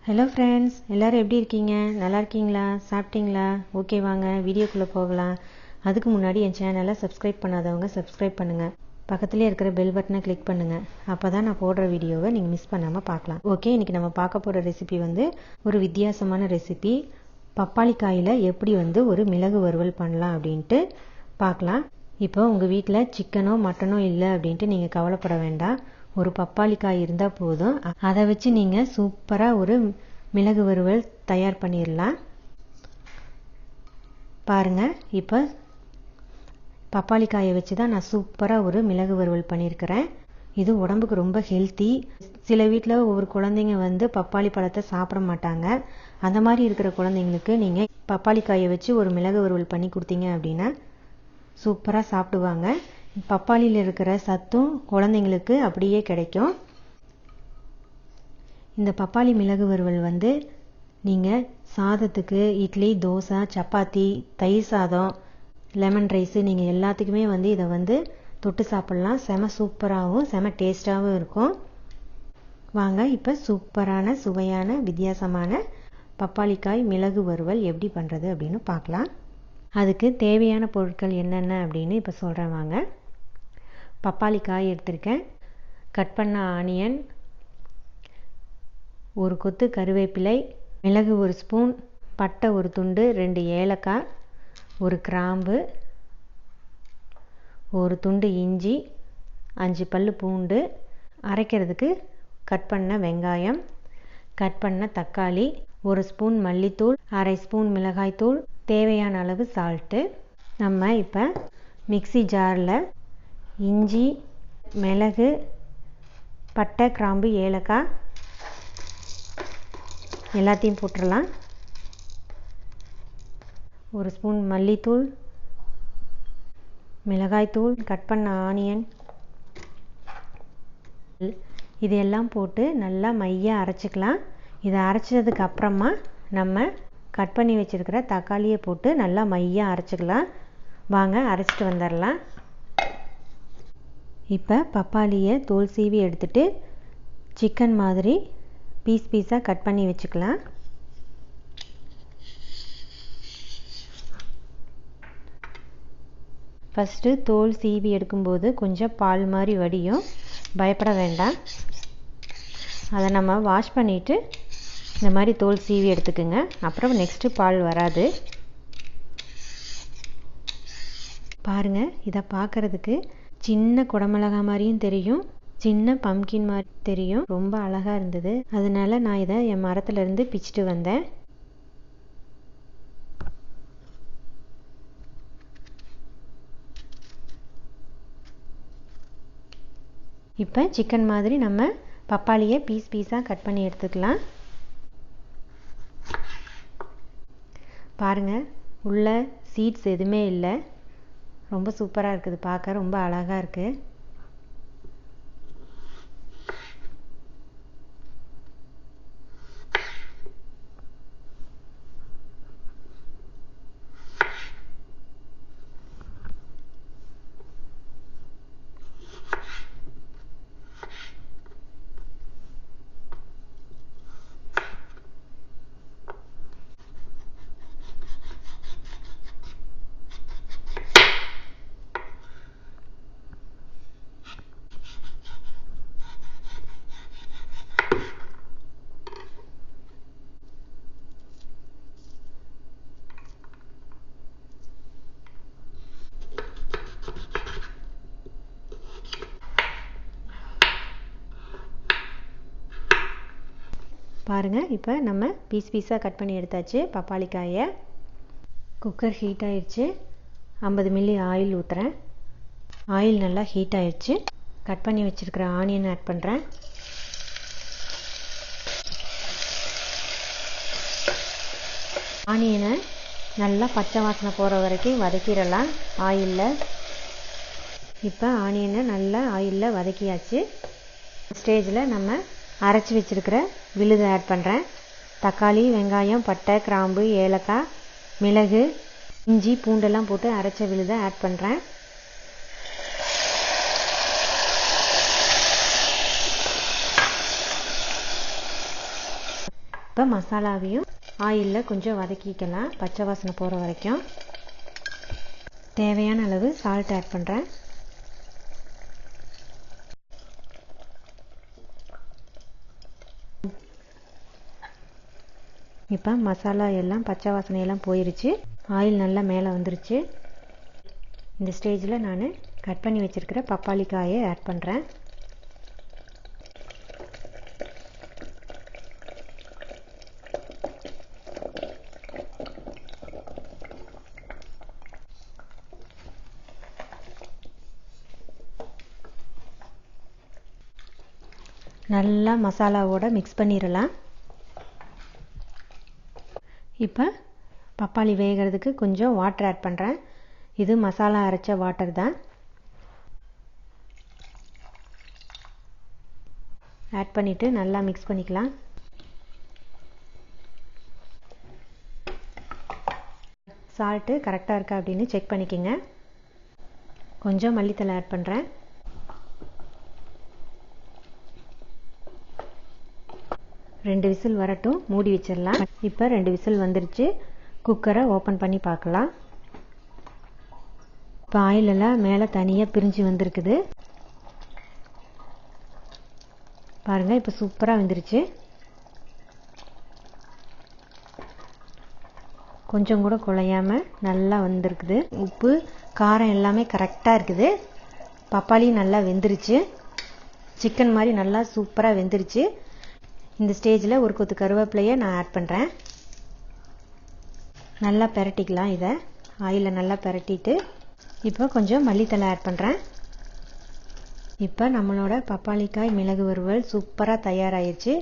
Hello friends, எல்லோரும் எப்படி இருக்கீங்க? நல்லா இருக்கீங்களா? சாப்பிட்டீங்களா? ஓகே, வாங்க வீடியோக்குள்ளே போகலாம். அதுக்கு முன்னாடி என் சேனலை சப்ஸ்கிரைப் பண்ணாதவங்க சப்ஸ்கிரைப் பண்ணுங்கள். பக்கத்துலேயே இருக்கிற பெல் பட்டனை கிளிக் பண்ணுங்கள். அப்போ தான் நான் போடுற வீடியோவை நீங்கள் மிஸ் பண்ணாமல் பார்க்கலாம். ஓகே, இன்றைக்கி நம்ம பார்க்க போகிற ரெசிபி ஒரு வித்தியாசமான ரெசிபி. பப்பாளி காயில் எப்படி ஒரு மிளகு வறுவல் பண்ணலாம் அப்படின்ட்டு பார்க்கலாம். இப்போ உங்கள் வீட்டில் சிக்கனோ மட்டனோ இல்லை அப்படின்ட்டு நீங்கள் கவலைப்பட வேண்டாம். ஒரு பப்பாளி காய் இருந்தால் போதும். அதை வச்சு நீங்கள் சூப்பராக ஒரு மிளகு வறுவல் தயார் பண்ணிடலாம். பாருங்கள், இப்போ பப்பாளி காயை வச்சு தான் நான் சூப்பராக ஒரு மிளகு வறுவல் பண்ணியிருக்கிறேன். இது உடம்புக்கு ரொம்ப ஹெல்த்தி. சில வீட்டில் ஒவ்வொரு குழந்தைங்க பப்பாளி பழத்தை சாப்பிட மாட்டாங்க. அந்த மாதிரி இருக்கிற குழந்தைங்களுக்கு நீங்கள் பப்பாளி காயை வச்சு ஒரு மிளகு வறுவல் பண்ணி கொடுத்தீங்க அப்படின்னா சூப்பராக சாப்பிடுவாங்க. பப்பாளியில் இருக்கிற சத்தும் குழந்தைங்களுக்கு அப்படியே கிடைக்கும். இந்த பப்பாளி மிளகு வறுவல் நீங்கள் சாதத்துக்கு, இட்லி, தோசை, சப்பாத்தி, தயிர் சாதம், லெமன் ரைஸு, நீங்கள் எல்லாத்துக்குமே இதை தொட்டு சாப்பிட்லாம். செம சூப்பராகவும் செம டேஸ்ட்டாகவும் இருக்கும். வாங்க இப்போ சூப்பரான சுவையான வித்தியாசமான பப்பாளிக்காய் மிளகு வறுவல் எப்படி பண்ணுறது அப்படின்னு பார்க்கலாம். அதுக்கு தேவையான பொருட்கள் என்னென்ன அப்படின்னு இப்போ சொல்கிறேன் வாங்க. பப்பாளி காய் எடுத்திருக்கேன், கட் பண்ண ஆனியன், ஒரு கொத்து கருவேப்பிலை, மிளகு ஒரு ஸ்பூன், பட்டை ஒரு துண்டு, 2 ஏலக்காய், ஒரு கிராம்பு, ஒரு துண்டு இஞ்சி, 5 பல் பூண்டு, அரைக்கிறதுக்கு கட் பண்ண வெங்காயம், கட் பண்ண தக்காளி, 1 ஸ்பூன் மல்லித்தூள், 1/2 ஸ்பூன் மிளகாய்த்தூள், தேவையான அளவு சால்ட்டு. நம்ம இப்போ மிக்ஸி ஜாரில் இஞ்சி, மிளகு, பட்டை, கிராம்பு, ஏலக்காய் எல்லாத்தையும் போட்டுடலாம். 1 ஸ்பூன் மல்லித்தூள், மிளகாய்த்தூள், கட் பண்ண ஆனியன், இதெல்லாம் போட்டு நல்லா மையாக அரைச்சிக்கலாம். இதை அரைச்சதுக்கு அப்புறமா நம்ம கட் பண்ணி வச்சுருக்கிற தக்காளியை போட்டு நல்லா மையாக அரைச்சிக்கலாம். வாங்க அரைச்சிட்டு வந்துடலாம். இப்போ பப்பாளியை தோல் சீவி எடுத்துட்டு சிக்கன் மாதிரி பீஸ் பீஸாக கட் பண்ணி வச்சுக்கலாம். ஃபஸ்ட்டு தோல் சீவி எடுக்கும்போது கொஞ்சம் பால் மாதிரி வடியும், பயப்பட வேண்டாம். அதை நம்ம வாஷ் பண்ணிவிட்டு இந்த மாதிரி தோல் சீவி எடுத்துக்குங்க. அப்புறம் நெக்ஸ்ட்டு பால் வராது. பாருங்கள், இதை பார்க்குறதுக்கு சின்ன குடமிளகா மாதிரியும் தெரியும், சின்ன பம்கின் மாதிரி தெரியும். ரொம்ப அழகாக இருந்தது. அதனால நான் இதை என் மரத்துலேருந்து பிச்சுட்டு வந்தேன். இப்போ சிக்கன் மாதிரி நம்ம பப்பாளியை பீஸ் பீஸாக கட் பண்ணி எடுத்துக்கலாம். பாருங்கள், உள்ள சீட்ஸ் எதுவுமே இல்லை. ரொம்ப சூப்பராக இருக்குது, பார்க்க ரொம்ப அழகாக இருக்குது. பாருங்கள், இப்போ நம்ம பீஸ் பீஸாக கட் பண்ணி எடுத்தாச்சு பப்பாளி காயை. குக்கர் ஹீட் ஆயிடுச்சு. 50 மில்லி ஆயில் ஊற்றுறேன். ஆயில் நல்லா ஹீட் ஆயிடுச்சு. கட் பண்ணி வச்சுருக்கிற ஆனியன் ஆட் பண்ணுறேன். ஆனியனை நல்லா பச்சை வாசனை போகிற வரைக்கும் வதக்கிடலாம் ஆயிலில். இப்போ ஆனியனை நல்லா ஆயிலில் வதக்கியாச்சு. ஸ்டேஜில் நம்ம அரைச்சி வச்சுருக்கிற விழுதை ஆட் பண்ணுறேன். தக்காளி, வெங்காயம், பட்டை, கிராம்பு, ஏலக்காய், மிளகு, இஞ்சி, பூண்டெல்லாம் போட்டு அரைச்ச விழுதை ஆட் பண்ணுறேன். இப்போ மசாலாவையும் ஆயிலில் கொஞ்சம் வதக்கிக்கலாம், பச்சை வாசனை போகிற வரைக்கும். தேவையான அளவு சால்ட் ஆட் பண்ணுறேன். இப்போ மசாலா எல்லாம் பச்சை வாசனையெல்லாம் போயிருச்சு, ஆயில் நல்லா மேலே வந்துருச்சு. இந்த ஸ்டேஜில் நான் கட் பண்ணி வச்சுருக்கிற பப்பாளி காயை ஆட் பண்ணுறேன். நல்லா மசாலாவோட மிக்ஸ் பண்ணிடலாம். இப்போ பப்பாளி வேகிறதுக்கு கொஞ்சம் வாட்டர் ஆட் பண்ணுறேன். இது மசாலா அரைச்ச வாட்டர் தான். ஆட் பண்ணிவிட்டு நல்லா மிக்ஸ் பண்ணிக்கலாம். சால்ட்டு கரெக்டாக இருக்கா அப்படின்னு செக் பண்ணிக்கோங்க. கொஞ்சம் மல்லித்தலை ஆட் பண்ணுறேன். ரெண்டு விசில் வரட்டும், மூடி வச்சிடலாம். இப்போ 2 விசில் வந்துருச்சு. குக்கரை ஓப்பன் பண்ணி பார்க்கலாம். இப்போ ஆயிலெல்லாம் மேலே தனியாக பிரிஞ்சு வந்திருக்குது பாருங்கள். இப்போ சூப்பராக வந்துருச்சு. கொஞ்சம் கூட குழையாமல் நல்லா வந்திருக்குது. உப்பு காரம் எல்லாமே கரெக்டாக இருக்குது. பப்பாளியும் நல்லா வெந்துருச்சு. சிக்கன் மாதிரி நல்லா சூப்பராக வெந்துருச்சு. இந்த ஸ்டேஜில் ஒரு கொத்து கருவேப்பிலையை நான் ஆட் பண்ணுறேன். நல்லா பெரட்டிக்கலாம். இதை ஆயிலில் நல்லா பெரட்டிட்டு இப்போ கொஞ்சம் மல்லித்தலை ஆட் பண்ணுறேன். இப்போ நம்மளோட பப்பாளிக்காய் மிளகு வறுவல் சூப்பராக தயாராகிடுச்சு.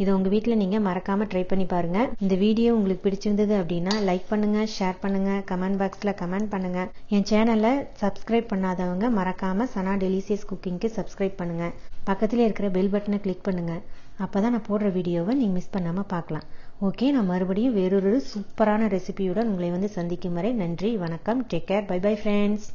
இதை உங்கள் வீட்டில் நீங்கள் மறக்காமல் ட்ரை பண்ணி பாருங்கள். இந்த வீடியோ உங்களுக்கு பிடிச்சிருந்தது அப்படின்னா லைக் பண்ணுங்கள், ஷேர் பண்ணுங்கள், கமெண்ட் பாக்ஸில் கமெண்ட் பண்ணுங்கள். என் சேனலை சப்ஸ்கிரைப் பண்ணாதவங்க மறக்காமல் சனா டெலிசியஸ் குக்கிங்க்கு சப்ஸ்கிரைப் பண்ணுங்கள். பக்கத்தில் இருக்கிற பெல் பட்டனை கிளிக் பண்ணுங்கள். அப்போ தான் நான் போடுற வீடியோவை நீங்கள் மிஸ் பண்ணாமல் பார்க்கலாம். ஓகே, நான் மறுபடியும் வேறொரு சூப்பரான ரெசிபியுடன் உங்களை சந்திக்கும் வரை நன்றி, வணக்கம், take care, bye bye friends.